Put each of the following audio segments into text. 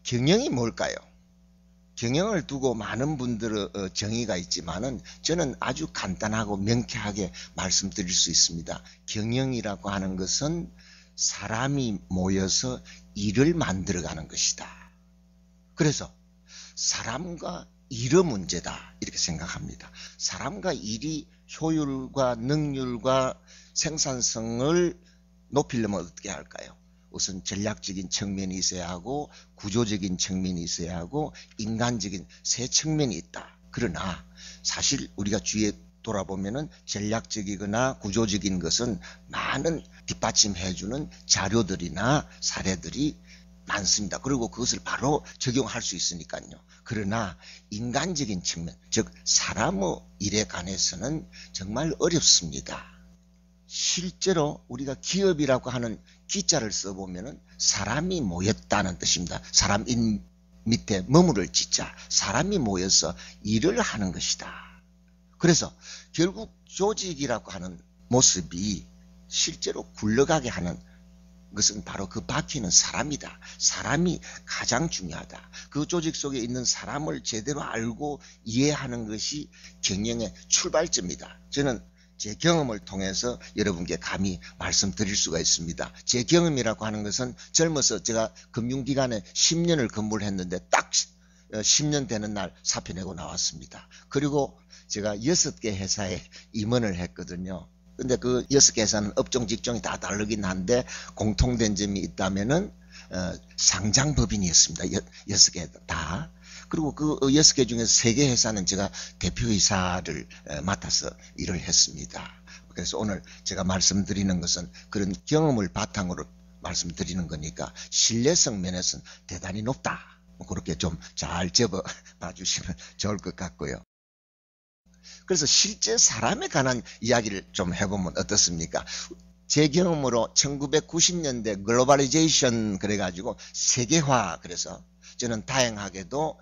경영이 뭘까요? 경영을 두고 많은 분들의 정의가 있지만은 저는 아주 간단하고 명쾌하게 말씀드릴 수 있습니다. 경영이라고 하는 것은 사람이 모여서 일을 만들어가는 것이다. 그래서 사람과 일의 문제다 이렇게 생각합니다. 사람과 일이 효율과 능률과 생산성을 높이려면 어떻게 할까요? 우선 전략적인 측면이 있어야 하고 구조적인 측면이 있어야 하고 인간적인 세 측면이 있다. 그러나 사실 우리가 주위에 돌아보면은 전략적이거나 구조적인 것은 많은 뒷받침해주는 자료들이나 사례들이 많습니다. 그리고 그것을 바로 적용할 수 있으니까요. 그러나 인간적인 측면, 즉 사람의 일에 관해서는 정말 어렵습니다. 실제로 우리가 기업이라고 하는 기자를 써보면은 사람이 모였다는 뜻입니다. 사람인 밑에 머무를 지자, 사람이 모여서 일을 하는 것이다. 그래서 결국 조직이라고 하는 모습이 실제로 굴러가게 하는 것은 바로 그 바퀴는 사람이다. 사람이 가장 중요하다. 그 조직 속에 있는 사람을 제대로 알고 이해하는 것이 경영의 출발점이다. 저는 제 경험을 통해서 여러분께 감히 말씀드릴 수가 있습니다. 제 경험이라고 하는 것은 젊어서 제가 금융기관에 10년을 근무를 했는데 딱 10년 되는 날 사표 내고 나왔습니다. 그리고 제가 6개 회사에 임원을 했거든요. 근데 그 6개 회사는 업종 직종이 다 다르긴 한데 공통된 점이 있다면은 상장법인이었습니다. 6개 다. 그리고 그 6개 중에서 3개 회사는 제가 대표이사를 맡아서 일을 했습니다. 그래서 오늘 제가 말씀드리는 것은 그런 경험을 바탕으로 말씀드리는 거니까 신뢰성 면에서는 대단히 높다. 그렇게 좀 잘 접어 봐주시면 좋을 것 같고요. 그래서 실제 사람에 관한 이야기를 좀 해보면 어떻습니까? 제 경험으로 1990년대 글로벌리제이션 그래가지고 세계화 그래서 저는 다행하게도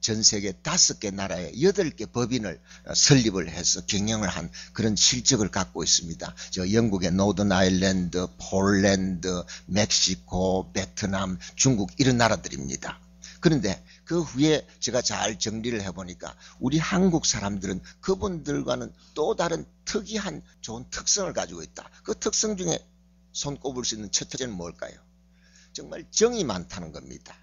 전 세계 5개 나라에 8개 법인을 설립을 해서 경영을 한 그런 실적을 갖고 있습니다. 저 영국의 노던 아일랜드, 폴란드, 멕시코, 베트남, 중국 이런 나라들입니다. 그런데 그 후에 제가 잘 정리를 해보니까 우리 한국 사람들은 그분들과는 또 다른 특이한 좋은 특성을 가지고 있다. 그 특성 중에 손꼽을 수 있는 첫째는 뭘까요? 정말 정이 많다는 겁니다.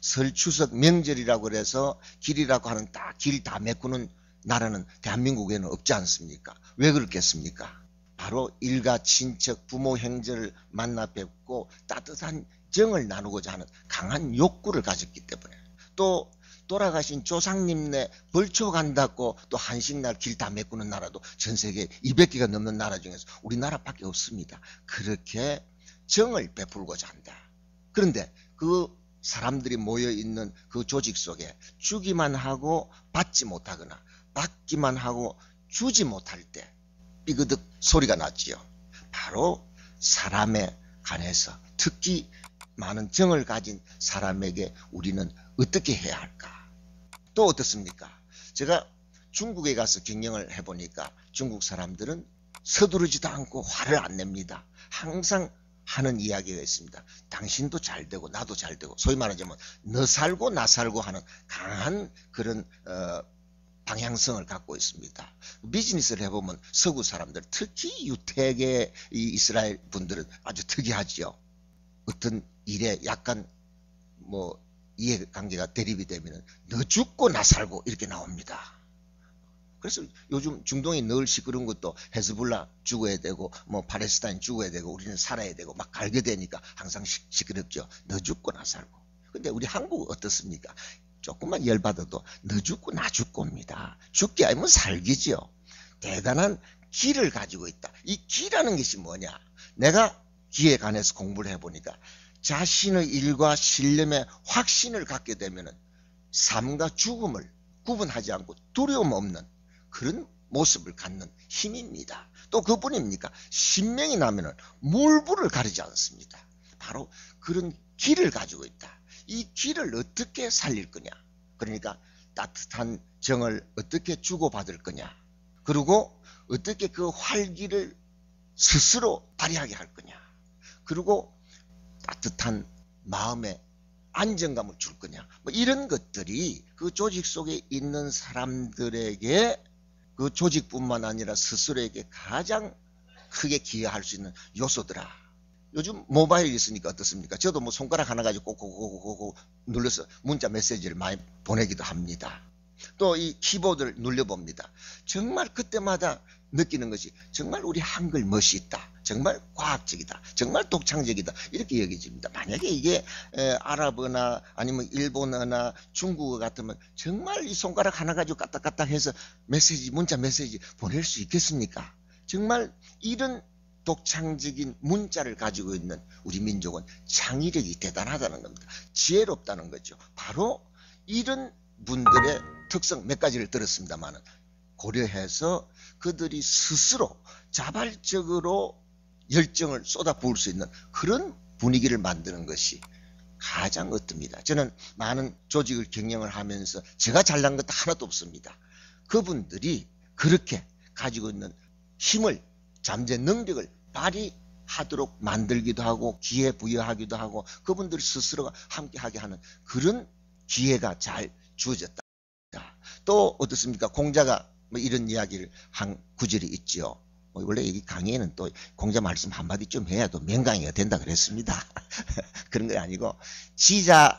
설 추석 명절이라고 그래서 길이라고 하는 딱 길 다 메꾸는 나라는 대한민국에는 없지 않습니까? 왜 그렇겠습니까? 바로 일가 친척 부모 형제를 만나 뵙고 따뜻한 정을 나누고자 하는 강한 욕구를 가졌기 때문에 또 돌아가신 조상님네 벌초 간다고 또 한식날 길 다 메꾸는 나라도 전 세계 200개가 넘는 나라 중에서 우리나라밖에 없습니다. 그렇게 정을 베풀고자 한다. 그런데 그 사람들이 모여있는 그 조직 속에 주기만 하고 받지 못하거나 받기만 하고 주지 못할 때 삐그덕 소리가 났지요. 바로 사람에 관해서 특히 많은 정을 가진 사람에게 우리는 어떻게 해야 할까? 또 어떻습니까? 제가 중국에 가서 경영을 해보니까 중국 사람들은 서두르지도 않고 화를 안 냅니다. 항상 하는 이야기가 있습니다. 당신도 잘 되고 나도 잘 되고 소위 말하자면 너 살고 나 살고 하는 강한 그런 방향성을 갖고 있습니다. 비즈니스를 해보면 서구 사람들 특히 유태계 이스라엘 분들은 아주 특이하지요. 어떤 일에 약간 뭐 이해관계가 대립이 되면 너 죽고 나 살고 이렇게 나옵니다. 그래서 요즘 중동이 늘 시끄러운 것도 헤즈볼라 죽어야 되고 뭐 팔레스타인 죽어야 되고 우리는 살아야 되고 막 갈게 되니까 항상 시끄럽죠. 너 죽고 나 살고. 근데 우리 한국 어떻습니까? 조금만 열받아도 너 죽고 나 죽고입니다. 죽기 아니면 살기죠. 대단한 기를 가지고 있다. 이 기라는 것이 뭐냐? 내가 기에 관해서 공부를 해보니까 자신의 일과 신념에 확신을 갖게 되면 삶과 죽음을 구분하지 않고 두려움 없는 그런 모습을 갖는 힘입니다. 또 그뿐입니까? 신명이 나면 물불을 가리지 않습니다. 바로 그런 기를 가지고 있다. 이 기를 어떻게 살릴 거냐? 그러니까 따뜻한 정을 어떻게 주고받을 거냐? 그리고 어떻게 그 활기를 스스로 발휘하게 할 거냐? 그리고 따뜻한 마음의 안정감을 줄 거냐. 뭐 이런 것들이 그 조직 속에 있는 사람들에게 그 조직뿐만 아니라 스스로에게 가장 크게 기여할 수 있는 요소더라. 요즘 모바일이 있으니까 어떻습니까? 저도 뭐 손가락 하나 가지고 꼭꼭꼭꼭 눌러서 문자 메시지를 많이 보내기도 합니다. 또 이 키보드를 눌려봅니다. 정말 그때마다 느끼는 것이 정말 우리 한글 멋있다. 정말 과학적이다. 정말 독창적이다. 이렇게 여겨집니다. 만약에 이게 아랍어나 아니면 일본어나 중국어 같으면 정말 이 손가락 하나 가지고 까딱까딱 해서 메시지, 문자 메시지 보낼 수 있겠습니까? 정말 이런 독창적인 문자를 가지고 있는 우리 민족은 창의력이 대단하다는 겁니다. 지혜롭다는 거죠. 바로 이런 분들의 특성 몇 가지를 들었습니다만 고려해서 그들이 스스로 자발적으로 열정을 쏟아부을 수 있는 그런 분위기를 만드는 것이 가장 어떻습니다. 저는 많은 조직을 경영을 하면서 제가 잘난 것도 하나도 없습니다. 그분들이 그렇게 가지고 있는 힘을, 잠재 능력을 발휘하도록 만들기도 하고 기회 부여하기도 하고 그분들 스스로가 함께하게 하는 그런 기회가 잘 주어졌다. 또 어떻습니까? 공자가 뭐 이런 이야기를 한 구절이 있죠. 원래 이 강의에는 또 공자 말씀 한마디 좀 해야 또 명강의가 된다 그랬습니다. 그런 게 아니고 지자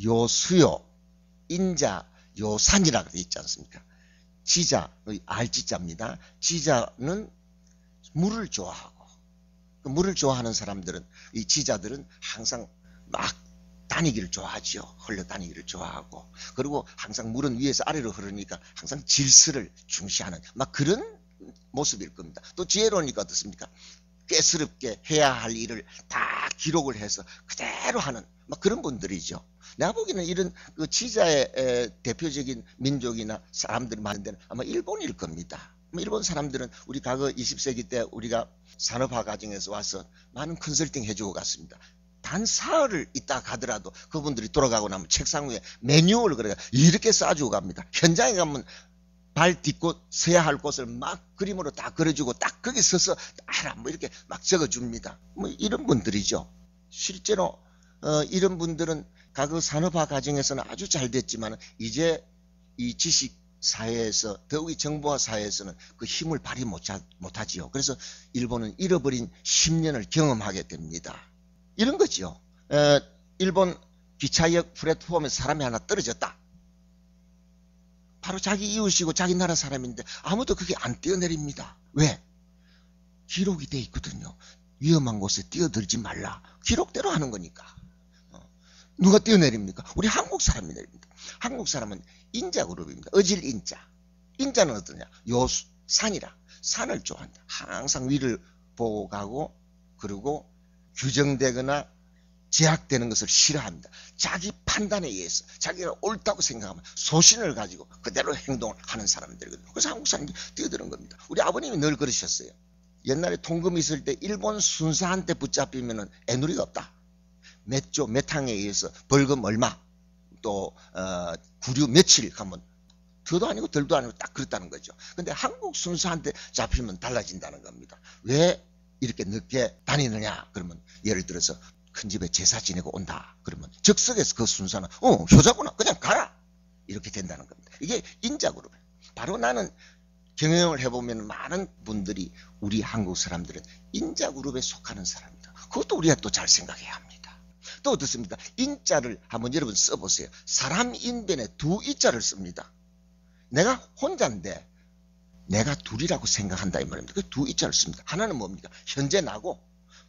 요수요 인자 요산이라고 되어 있지 않습니까? 지자, 알지자입니다. 지자는 물을 좋아하고 그 물을 좋아하는 사람들은 이 지자들은 항상 막 다니기를 좋아하지요. 흘러 다니기를 좋아하고 그리고 항상 물은 위에서 아래로 흐르니까 항상 질서를 중시하는 막 그런 모습일 겁니다. 또 지혜로우니까 어떻습니까? 꾀스럽게 해야 할 일을 다 기록을 해서 그대로 하는 막 그런 분들이죠. 내가 보기에는 이런 그 지자의 대표적인 민족이나 사람들이 많은 데는 아마 일본일 겁니다. 일본 사람들은 우리 과거 20세기 때 우리가 산업화 과정에서 와서 많은 컨설팅 해주고 갔습니다. 단 사흘을 있다 가더라도 그분들이 돌아가고 나면 책상 위에 매뉴얼을 그래 이렇게 쏴주고 갑니다. 현장에 가면 발 딛고 서야 할 곳을 막 그림으로 다 그려주고 딱 거기 서서 알아 뭐 이렇게 막 적어줍니다. 뭐 이런 분들이죠. 실제로 이런 분들은 과거 산업화 과정에서는 아주 잘 됐지만 이제 이 지식 사회에서 더욱이 정보화 사회에서는 그 힘을 발휘 못하지요. 그래서 일본은 잃어버린 10년을 경험하게 됩니다. 이런 거죠. 일본 기차역 플랫폼에 사람이 하나 떨어졌다. 바로 자기 이웃이고 자기 나라 사람인데 아무도 그게 안 뛰어내립니다. 왜? 기록이 돼 있거든요. 위험한 곳에 뛰어들지 말라. 기록대로 하는 거니까. 누가 뛰어내립니까? 우리 한국 사람이 내립니다. 한국 사람은 인자 그룹입니다. 어질 인자. 인자는 어떠냐? 요수, 산이라. 산을 좋아한다. 항상 위를 보고 가고 그리고 규정되거나 제약되는 것을 싫어합니다. 자기 판단에 의해서 자기가 옳다고 생각하면 소신을 가지고 그대로 행동을 하는 사람들이거든요. 그래서 한국 사람들이 뛰어드는 겁니다. 우리 아버님이 늘 그러셨어요. 옛날에 통금이 있을 때 일본 순사한테 붙잡히면 애누리가 없다. 몇 조, 몇 항에 의해서 벌금 얼마, 또 구류 며칠 가면 더도 아니고 덜도 아니고 딱 그렇다는 거죠. 근데 한국 순사한테 잡히면 달라진다는 겁니다. 왜 이렇게 늦게 다니느냐? 그러면 예를 들어서 큰 집에 제사 지내고 온다. 그러면 즉석에서 그 순사는 효자구나. 그냥 가라. 이렇게 된다는 겁니다. 이게 인자그룹. 바로 나는 경영을 해보면 많은 분들이 우리 한국 사람들은 인자그룹에 속하는 사람입니다. 그것도 우리가 또 잘 생각해야 합니다. 또 어떻습니까? 인자를 한번 여러분 써보세요. 사람 인변에 두 이자를 씁니다. 내가 혼자인데 내가 둘이라고 생각한다 이 말입니다. 그 두 이자를 씁니다. 하나는 뭡니까? 현재 나고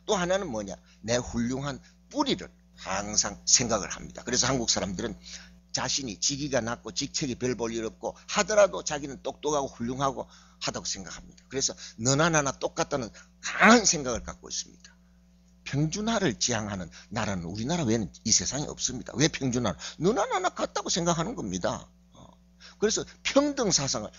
또 하나는 뭐냐? 내 훌륭한 뿌리를 항상 생각을 합니다. 그래서 한국 사람들은 자신이 직위가 낮고 직책이 별 볼 일 없고 하더라도 자기는 똑똑하고 훌륭하고 하다고 생각합니다. 그래서 너나 나나 똑같다는 강한 생각을 갖고 있습니다. 평준화를 지향하는 나라는 우리나라 외에는 이 세상에 없습니다. 왜 평준화를? 너나 나나 같다고 생각하는 겁니다. 그래서 평등 사상을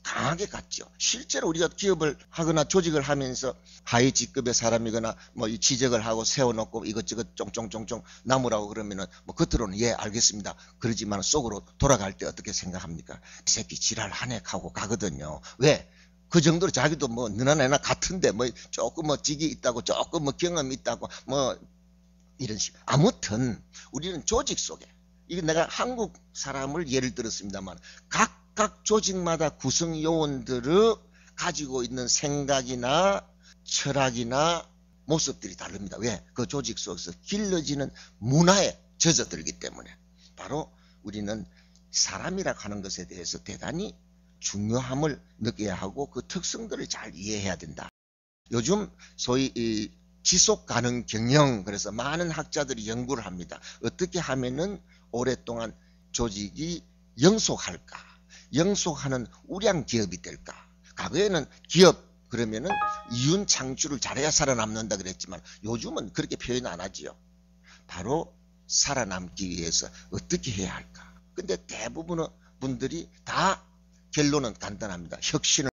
강하게 갖죠. 실제로 우리가 기업을 하거나 조직을 하면서 하위 직급의 사람이거나 뭐 이 지적을 하고 세워놓고 이것저것 쫑쫑쫑쫑 나무라고 그러면은 뭐 겉으로는 예 알겠습니다. 그러지만 속으로 돌아갈 때 어떻게 생각합니까? 이 새끼 지랄하네 하고 가거든요. 왜? 그 정도로 자기도 뭐 너나 내나 같은데 뭐 조금 뭐 직이 있다고 조금 뭐 경험이 있다고 뭐 이런 식. 아무튼 우리는 조직 속에, 이거 내가 한국 사람을 예를 들었습니다만 각각 조직마다 구성 요원들의 가지고 있는 생각이나 철학이나 모습들이 다릅니다. 왜? 그 조직 속에서 길러지는 문화에 젖어들기 때문에. 바로 우리는 사람이라고 하는 것에 대해서 대단히 중요함을 느껴야 하고 그 특성들을 잘 이해해야 된다. 요즘 소위 이 지속가능 경영, 그래서 많은 학자들이 연구를 합니다. 어떻게 하면은 오랫동안 조직이 영속할까? 영속하는 우량 기업이 될까? 과거에는 기업 그러면은 이윤 창출을 잘해야 살아남는다 그랬지만 요즘은 그렇게 표현 안 하지요. 바로 살아남기 위해서 어떻게 해야 할까? 근데 대부분의 분들이 다 결론은 간단합니다. 혁신을